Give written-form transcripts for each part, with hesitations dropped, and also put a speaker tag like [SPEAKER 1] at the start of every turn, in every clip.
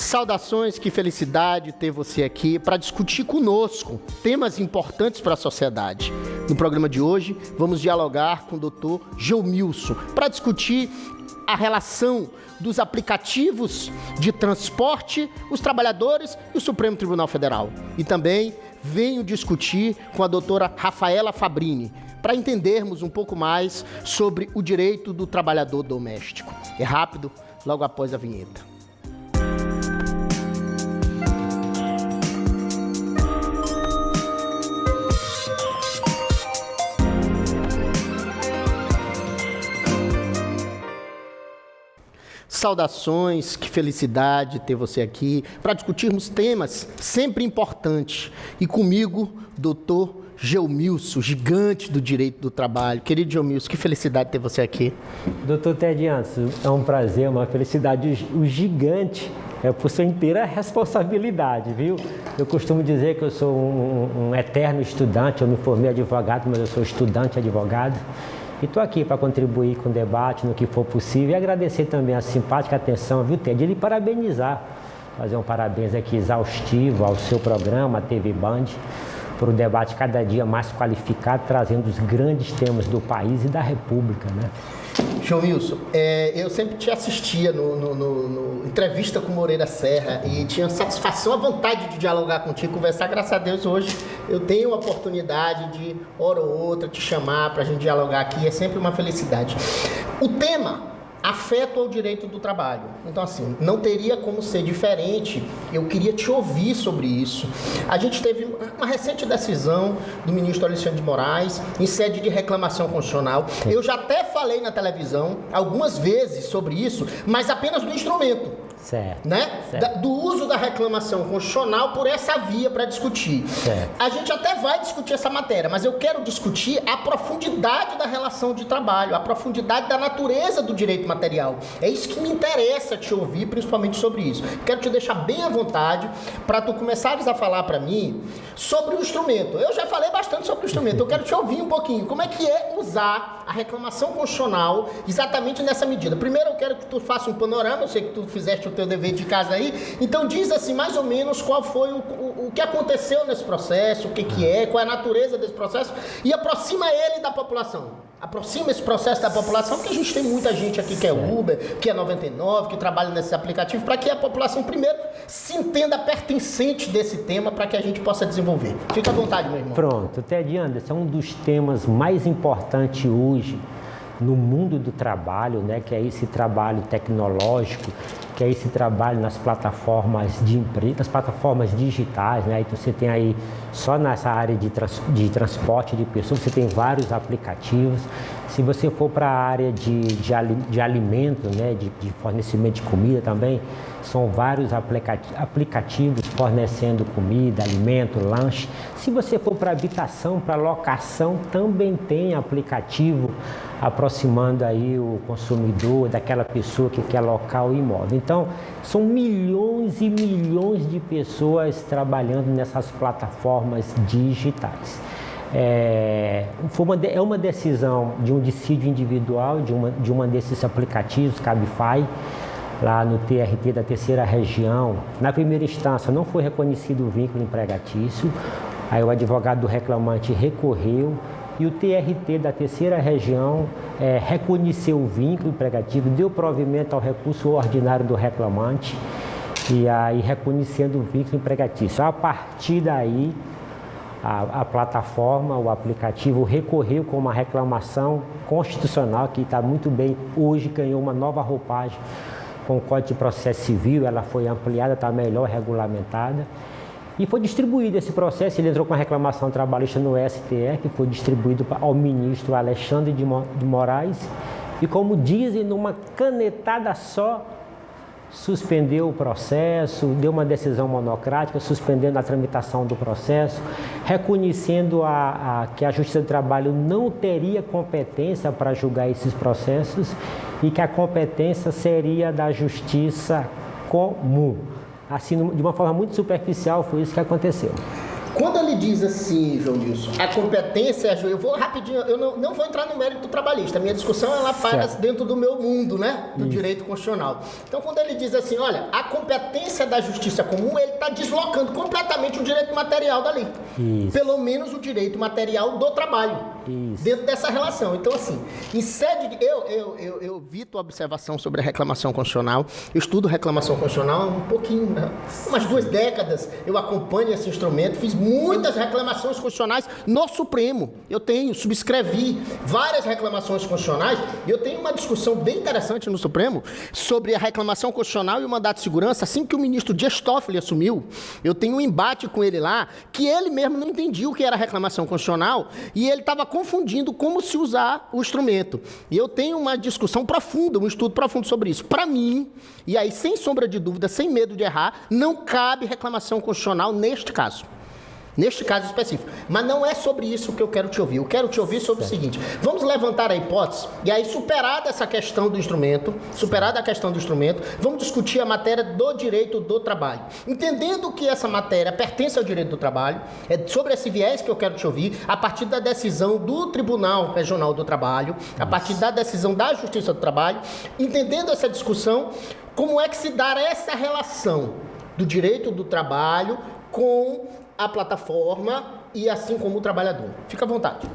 [SPEAKER 1] Saudações, que felicidade ter você aqui para discutir conosco temas importantes para a sociedade. No programa de hoje, vamos dialogar com o Dr. Geumilson para discutir a relação dos aplicativos de transporte, os trabalhadores e o Supremo Tribunal Federal. E também venho discutir com a doutora Rafaela Fabrini para entendermos um pouco mais sobre o direito do trabalhador doméstico. É rápido, logo após a vinheta. Saudações, que felicidade ter você aqui para discutirmos temas sempre importantes. E comigo, doutor Geumilson, gigante do direito do trabalho. Querido Geumilson, que felicidade ter você aqui.
[SPEAKER 2] Doutor Ted Anderson, é um prazer, uma felicidade. O gigante é por sua inteira responsabilidade, viu? Eu costumo dizer que eu sou um eterno estudante, eu me formei advogado, mas eu sou estudante advogado. E estou aqui para contribuir com o debate no que for possível e agradecer também a simpática atenção, viu, Ted? E lhe parabenizar, fazer um parabéns aqui exaustivo ao seu programa, a TV Band, por um debate cada dia mais qualificado, trazendo os grandes temas do país e da República, né?
[SPEAKER 1] Geumilson, eu sempre te assistia no entrevista com Moreira Serra e tinha satisfação, a vontade de dialogar contigo, conversar. Graças a Deus, hoje eu tenho a oportunidade de, hora ou outra, te chamar para a gente dialogar aqui. É sempre uma felicidade. O tema afeta o direito do trabalho. Então, assim, não teria como ser diferente. Eu queria te ouvir sobre isso. A gente teve uma recente decisão do ministro Alexandre de Moraes em sede de reclamação constitucional. Eu já até falei na televisão algumas vezes sobre isso, mas apenas do instrumento.
[SPEAKER 2] Certo.
[SPEAKER 1] Né?
[SPEAKER 2] Certo.
[SPEAKER 1] Do uso da reclamação constitucional por essa via para discutir.
[SPEAKER 2] Certo.
[SPEAKER 1] A gente até vai discutir essa matéria, mas eu quero discutir a profundidade da relação de trabalho, a profundidade da natureza do direito material. É isso que me interessa te ouvir, principalmente sobre isso. Quero te deixar bem à vontade para tu começares a falar para mim sobre o instrumento. Eu já falei bastante sobre o instrumento, eu quero te ouvir um pouquinho. Como é que é usar a reclamação constitucional exatamente nessa medida? Primeiro eu quero que tu faça um panorama, eu sei que tu fizeste o teu dever de casa aí, então diz assim mais ou menos qual foi o que aconteceu nesse processo, o que é, qual é a natureza desse processo e aproxima ele da população. Aproxima esse processo da população, porque a gente tem muita gente aqui que é Uber, que é 99, que trabalha nesses aplicativos, para que a população primeiro se entenda pertencente desse tema para que a gente possa desenvolver. Fica à vontade, meu irmão.
[SPEAKER 2] Pronto, Ted Anderson, é um dos temas mais importantes hoje no mundo do trabalho, né, que é esse trabalho tecnológico, que é esse trabalho nas plataformas de empresa, nas plataformas digitais, né? Então você tem aí, só nessa área de transporte de pessoas, você tem vários aplicativos. Se você for para a área de alimento, né, de fornecimento de comida também, são vários aplicativos fornecendo comida, alimento, lanche. Se você for para habitação, para locação, também tem aplicativo aproximando aí o consumidor daquela pessoa que quer locar o imóvel. Então, são milhões e milhões de pessoas trabalhando nessas plataformas digitais. É uma decisão de um dissídio individual de uma desses aplicativos, Cabify, lá no TRT da terceira região. Na primeira instância não foi reconhecido o vínculo empregatício, aí o advogado do reclamante recorreu e o TRT da terceira região reconheceu o vínculo empregatício, deu provimento ao recurso ordinário do reclamante e aí reconhecendo o vínculo empregatício. A partir daí, a plataforma, o aplicativo recorreu com uma reclamação constitucional que está muito bem, hoje ganhou uma nova roupagem com o Código de Processo Civil, ela foi ampliada, está melhor regulamentada e foi distribuído esse processo. Ele entrou com a reclamação trabalhista no STF, foi distribuído ao ministro Alexandre de Moraes e, como dizem, numa canetada só, suspendeu o processo, deu uma decisão monocrática, suspendendo a tramitação do processo, reconhecendo que a Justiça do Trabalho não teria competência para julgar esses processos e que a competência seria da Justiça Comum. Assim, de uma forma muito superficial, foi isso que aconteceu.
[SPEAKER 1] Quando ele diz assim, João Nilson, a competência, eu vou rapidinho, eu não vou entrar no mérito trabalhista, a minha discussão ela para dentro do meu mundo, né, do direito constitucional. Então, quando ele diz assim, olha, a competência da justiça comum, ele está deslocando completamente o direito material dali. Isso. Pelo menos o direito material do trabalho. Isso. Dentro dessa relação. Então, assim, em sede de... Eu vi tua observação sobre a reclamação constitucional, eu estudo reclamação constitucional há um pouquinho, né? Umas 2 décadas, eu acompanho esse instrumento, fiz muitas reclamações constitucionais no Supremo. Eu subscrevi várias reclamações constitucionais, e eu tenho uma discussão bem interessante no Supremo sobre a reclamação constitucional e o mandato de segurança. Assim que o ministro Dias Toffoli assumiu, eu tenho um embate com ele lá, que ele mesmo não entendia o que era reclamação constitucional, e ele estava confundindo como se usar o instrumento. E eu tenho uma discussão profunda, um estudo profundo sobre isso. Para mim, e aí sem sombra de dúvida, sem medo de errar, não cabe reclamação constitucional neste caso. Neste caso específico. Mas não é sobre isso que eu quero te ouvir. Eu quero te ouvir sobre o seguinte. Vamos levantar a hipótese, e aí superada essa questão do instrumento, vamos discutir a matéria do direito do trabalho. Entendendo que essa matéria pertence ao direito do trabalho, é sobre esse viés que eu quero te ouvir, a partir da decisão do Tribunal Regional do Trabalho, a partir da decisão da Justiça do Trabalho, entendendo essa discussão, como é que se dá essa relação do direito do trabalho com a plataforma e assim como o trabalhador. Fica à vontade.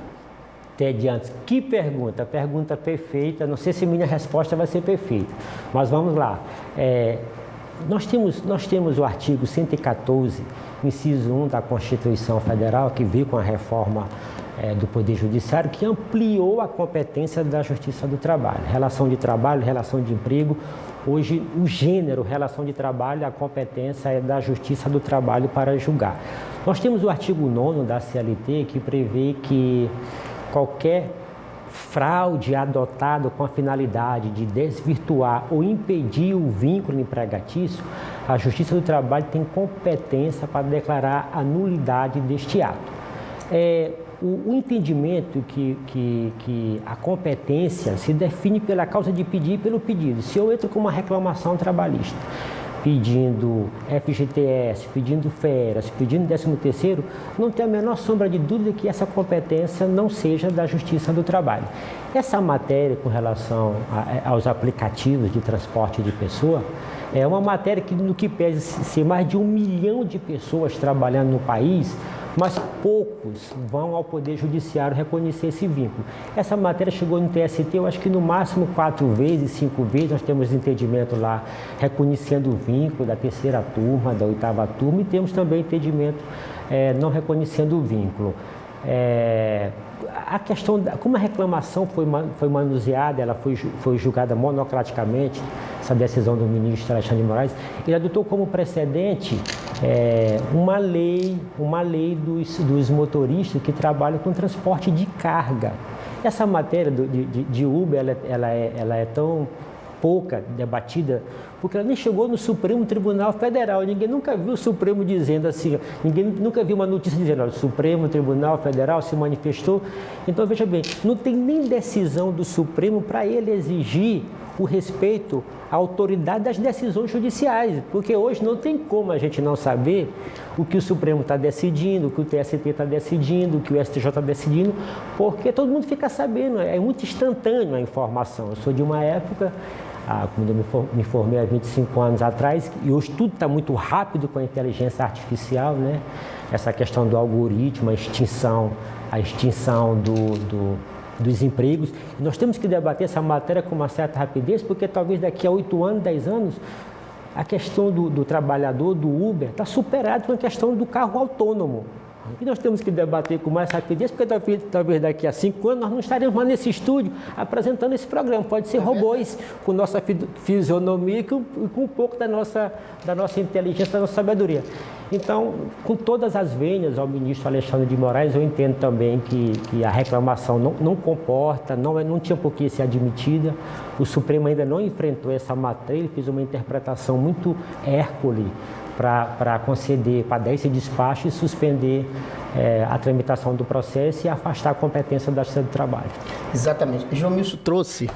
[SPEAKER 2] Ted, antes, que pergunta? Pergunta perfeita. Não sei se minha resposta vai ser perfeita, mas vamos lá. Nós temos o artigo 114, inciso 1 da Constituição Federal, que veio com a reforma do Poder Judiciário, que ampliou a competência da Justiça do Trabalho. Relação de trabalho, relação de emprego. Hoje, o gênero, relação de trabalho, a competência é da Justiça do Trabalho para julgar. Nós temos o artigo 9º da CLT, que prevê que qualquer fraude adotado com a finalidade de desvirtuar ou impedir o vínculo empregatício, a Justiça do Trabalho tem competência para declarar a nulidade deste ato. O entendimento que a competência se define pela causa de pedir e pelo pedido. Se eu entro com uma reclamação trabalhista, pedindo FGTS, pedindo férias, pedindo 13º, não tem a menor sombra de dúvida que essa competência não seja da Justiça do Trabalho. Essa matéria com relação aos aplicativos de transporte de pessoa, é uma matéria que, no que pese ser mais de 1 milhão de pessoas trabalhando no país, mas poucos vão ao Poder Judiciário reconhecer esse vínculo. Essa matéria chegou no TST, eu acho que no máximo 4 vezes, 5 vezes, nós temos entendimento lá reconhecendo o vínculo da 3ª turma, da 8ª turma, e temos também entendimento não reconhecendo o vínculo. A questão, como a reclamação foi manuseada, ela foi julgada monocraticamente, essa decisão do ministro Alexandre de Moraes, ele adotou como precedente uma lei dos motoristas que trabalham com transporte de carga. Essa matéria de Uber, ela é tão pouca debatida, porque ela nem chegou no Supremo Tribunal Federal. Ninguém nunca viu o Supremo dizendo assim, ninguém nunca viu uma notícia dizendo, o Supremo Tribunal Federal se manifestou. Então, veja bem, não tem nem decisão do Supremo para ele exigir o respeito à autoridade das decisões judiciais, porque hoje não tem como a gente não saber o que o Supremo está decidindo, o que o TST está decidindo, o que o STJ está decidindo, porque todo mundo fica sabendo, é muito instantâneo a informação. Eu sou de uma época, quando eu me formei há 25 anos atrás, e hoje tudo está muito rápido com a inteligência artificial, né? Essa questão do algoritmo, a extinção dos empregos. E nós temos que debater essa matéria com uma certa rapidez, porque talvez daqui a 8 anos, 10 anos, a questão do trabalhador, do Uber, está superada com a questão do carro autônomo. E nós temos que debater com mais rapidez, porque talvez daqui a 5 anos nós não estaremos mais nesse estúdio apresentando esse programa. Pode ser robôs com nossa fisionomia e com um pouco da nossa inteligência, da nossa sabedoria. Então, com todas as vênias ao ministro Alexandre de Moraes, eu entendo também que a reclamação não comporta, não tinha por que ser admitida. O Supremo ainda não enfrentou essa matéria, ele fez uma interpretação muito hércule para conceder, para dar esse despacho e suspender a tramitação do processo e afastar a competência da Justiça do Trabalho.
[SPEAKER 1] Exatamente. João Milson trouxe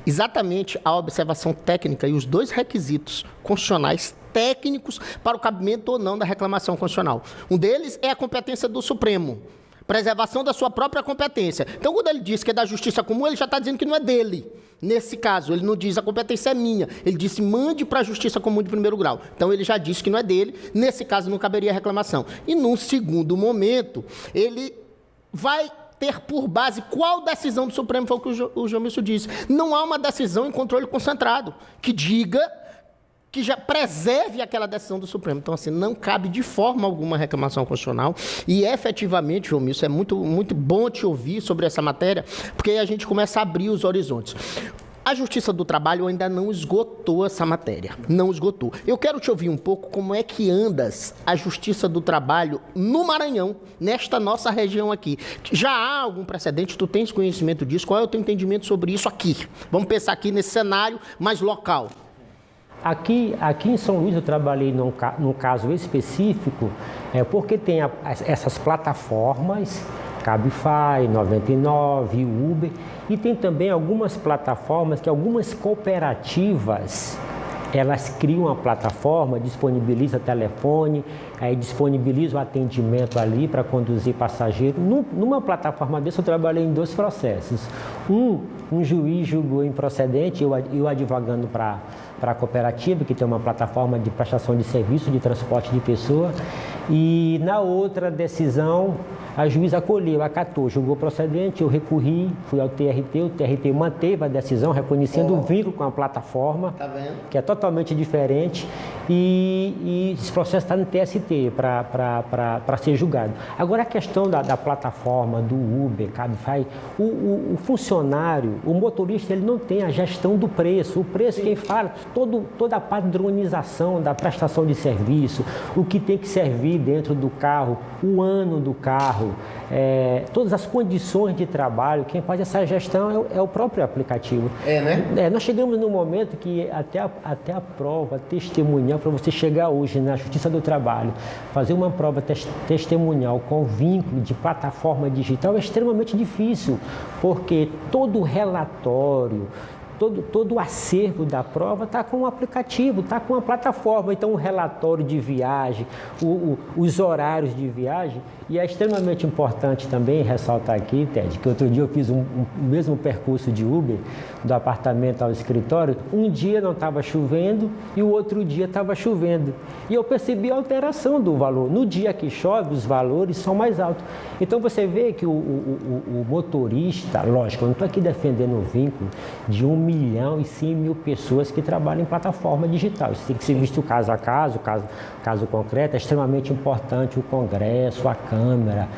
[SPEAKER 1] exatamente a observação técnica e os 2 requisitos constitucionais técnicos para o cabimento ou não da reclamação constitucional. Um deles é a competência do Supremo, preservação da sua própria competência. Então, quando ele diz que é da justiça comum, ele já está dizendo que não é dele. Nesse caso, ele não diz a competência é minha. Ele disse mande para a justiça comum de primeiro grau. Então, ele já disse que não é dele. Nesse caso, não caberia reclamação. E, num segundo momento, ele vai ter por base qual decisão do Supremo, foi o que o Jamilson disse. Não há uma decisão em controle concentrado que diga que já preserve aquela decisão do Supremo. Então, assim, não cabe de forma alguma reclamação constitucional e, efetivamente, João Milson, é muito, muito bom te ouvir sobre essa matéria, porque aí a gente começa a abrir os horizontes. A Justiça do Trabalho ainda não esgotou essa matéria, não esgotou. Eu quero te ouvir um pouco como é que anda a Justiça do Trabalho no Maranhão, nesta nossa região aqui. Já há algum precedente? Tu tens conhecimento disso? Qual é o teu entendimento sobre isso aqui? Vamos pensar aqui nesse cenário mais local.
[SPEAKER 2] Aqui em São Luís eu trabalhei num caso específico, porque tem essas plataformas, Cabify, 99, Uber, e tem também algumas plataformas que algumas cooperativas, elas criam uma plataforma, disponibiliza telefone, aí disponibiliza o atendimento ali para conduzir passageiro. Numa plataforma dessa eu trabalhei em 2 processos. Um juiz julgou improcedente, eu advogando para a cooperativa, que tem uma plataforma de prestação de serviço de transporte de pessoa, e na outra decisão a juíza acolheu, acatou, julgou procedente, eu recorri, fui ao TRT, o TRT manteve a decisão, reconhecendo o vínculo com a plataforma, que é totalmente diferente, e esse processo está no TST para ser julgado. Agora, a questão da plataforma, do Uber, Cabify, o funcionário, o motorista, ele não tem a gestão do preço. O preço, quem fala, toda a padronização da prestação de serviço, o que tem que servir dentro do carro, o ano do carro, todas as condições de trabalho, quem faz essa gestão é o próprio aplicativo. Nós chegamos num momento que até a prova testemunhal, para você chegar hoje na Justiça do Trabalho, fazer uma prova testemunhal com vínculo de plataforma digital é extremamente difícil, porque todo o relatório, todo o acervo da prova está com um aplicativo, está com uma plataforma. Então, o relatório de viagem, os horários de viagem, e é extremamente importante também ressaltar aqui, Ted, que outro dia eu fiz o mesmo percurso de Uber, do apartamento ao escritório. Um dia não estava chovendo e o outro dia estava chovendo. E eu percebi a alteração do valor. No dia que chove, os valores são mais altos. Então, você vê que o motorista, lógico, eu não estou aqui defendendo o vínculo de 1.100.000 pessoas que trabalham em plataforma digital. Isso tem que ser visto caso a caso, caso concreto. É extremamente importante o Congresso, a Câmara,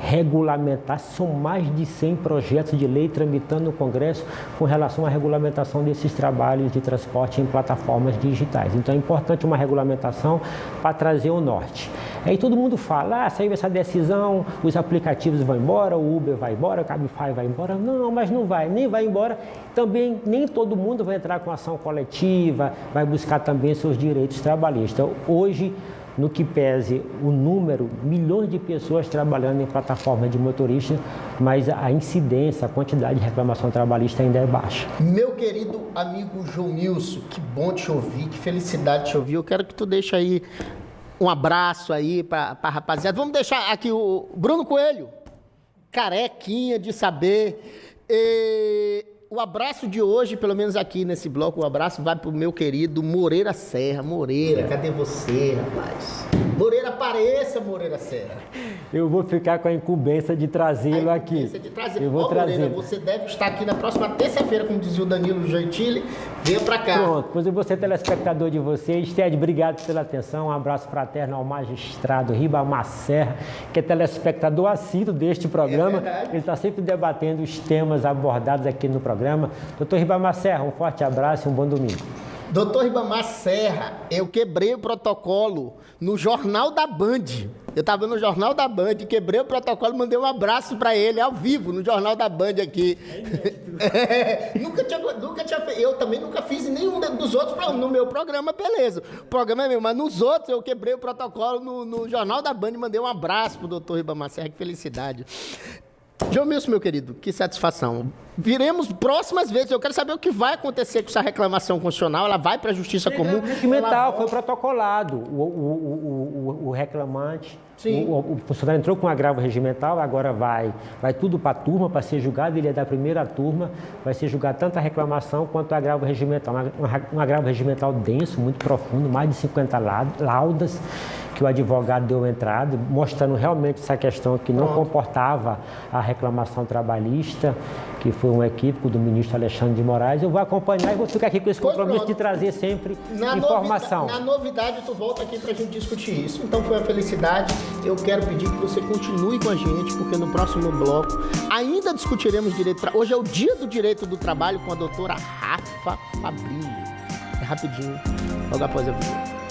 [SPEAKER 2] regulamentar. São mais de 100 projetos de lei tramitando no Congresso com relação à regulamentação desses trabalhos de transporte em plataformas digitais. Então, é importante uma regulamentação para trazer o norte. Aí todo mundo fala, saiu essa decisão, os aplicativos vão embora, o Uber vai embora, o Cabify vai embora. Não, mas não vai, nem vai embora. Também nem todo mundo vai entrar com ação coletiva, vai buscar também seus direitos trabalhistas. Hoje, no que pese o número, milhões de pessoas trabalhando em plataforma de motorista, mas a incidência, a quantidade de reclamação trabalhista ainda é baixa.
[SPEAKER 1] Meu querido amigo João Milson, que bom te ouvir, que felicidade te ouvir. Eu quero que tu deixe aí um abraço aí para a rapaziada. Vamos deixar aqui o Bruno Coelho, carequinha de saber. O abraço de hoje, pelo menos aqui nesse bloco, o abraço vai pro meu querido Moreira Serra. Moreira, cadê você, rapaz? Moreira, apareça, Moreira Serra.
[SPEAKER 2] Eu vou ficar com a incumbência de trazê-lo aqui.
[SPEAKER 1] Eu vou trazer. Moreira, você deve estar aqui na próxima terça-feira, como dizia o Danilo Gentili. Venha para cá.
[SPEAKER 2] Pronto, pois eu vou ser telespectador de vocês. Ted, obrigado pela atenção. Um abraço fraterno ao magistrado Ribamar Serra, que é telespectador assíduo deste programa. Ele está sempre debatendo os temas abordados aqui no programa. Doutor Ribamar Serra, um forte abraço e um bom domingo.
[SPEAKER 1] Doutor Ribamar Serra, eu quebrei o protocolo no Jornal da Band. Eu estava no Jornal da Band, quebrei o protocolo e mandei um abraço para ele, ao vivo, no Jornal da Band aqui. Nunca tinha feito. Eu também nunca fiz nenhum dos outros no meu programa, beleza. O programa é meu, mas nos outros eu quebrei o protocolo no Jornal da Band e mandei um abraço para o doutor Ribamar Serra, que felicidade. Gilmilson, meu querido, que satisfação. Viremos próximas vezes. Eu quero saber o que vai acontecer com essa reclamação constitucional. Ela vai para a Justiça Comum?
[SPEAKER 2] Regimental, foi protocolado. O reclamante, o funcionário entrou com agravo regimental, agora vai tudo para a turma para ser julgado. Ele é da primeira turma, vai ser julgado tanto a reclamação quanto o agravo regimental. Um agravo regimental denso, muito profundo, mais de 50 laudas que o advogado deu entrada, mostrando realmente essa questão que não comportava a reclamação trabalhista, que foi um equívoco do ministro Alexandre de Moraes. Eu vou acompanhar e vou ficar aqui com esse compromisso de trazer sempre informação.
[SPEAKER 1] Na novidade, tu volta aqui para a gente discutir isso. Então foi uma felicidade. Eu quero pedir que você continue com a gente, porque no próximo bloco ainda discutiremos direito. Hoje é o dia do direito do trabalho com a doutora Rafa Fabrini. É rapidinho, logo após a vinheta.